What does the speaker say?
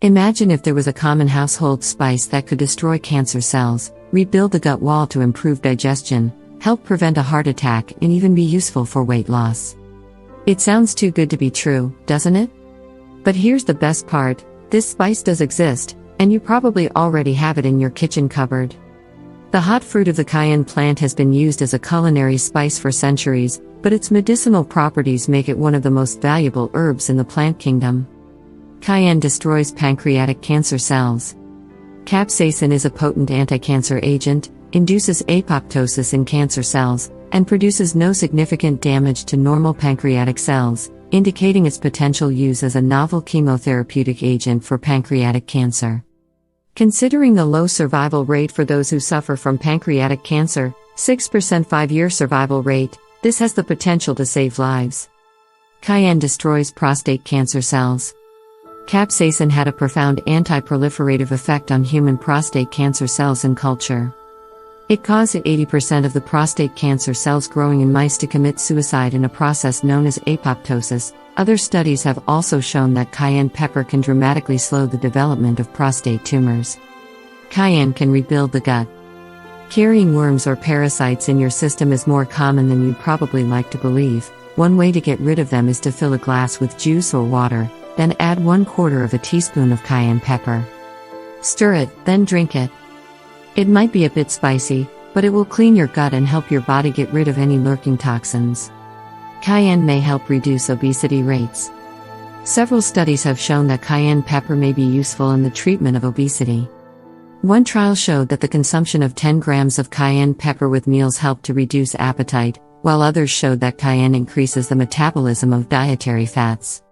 Imagine if there was a common household spice that could destroy cancer cells, rebuild the gut wall to improve digestion, help prevent a heart attack, and even be useful for weight loss. It sounds too good to be true, doesn't it? But here's the best part: this spice does exist, and you probably already have it in your kitchen cupboard. The hot fruit of the cayenne plant has been used as a culinary spice for centuries, but its medicinal properties make it one of the most valuable herbs in the plant kingdom. Cayenne destroys pancreatic cancer cells. Capsaicin is a potent anti-cancer agent, induces apoptosis in cancer cells, and produces no significant damage to normal pancreatic cells, indicating its potential use as a novel chemotherapeutic agent for pancreatic cancer. Considering the low survival rate for those who suffer from pancreatic cancer, 6% 5-year survival rate, this has the potential to save lives. Cayenne destroys prostate cancer cells. Capsaicin had a profound anti-proliferative effect on human prostate cancer cells in culture. It caused 80% of the prostate cancer cells growing in mice to commit suicide in a process known as apoptosis. Other studies have also shown that cayenne pepper can dramatically slow the development of prostate tumors. Cayenne can rebuild the gut. Carrying worms or parasites in your system is more common than you'd probably like to believe. One way to get rid of them is to fill a glass with juice or water, then add 1/4 of a teaspoon of cayenne pepper. Stir it, then drink it. It might be a bit spicy, but it will clean your gut and help your body get rid of any lurking toxins. Cayenne may help reduce obesity rates. Several studies have shown that cayenne pepper may be useful in the treatment of obesity. One trial showed that the consumption of 10 grams of cayenne pepper with meals helped to reduce appetite, while others showed that cayenne increases the metabolism of dietary fats.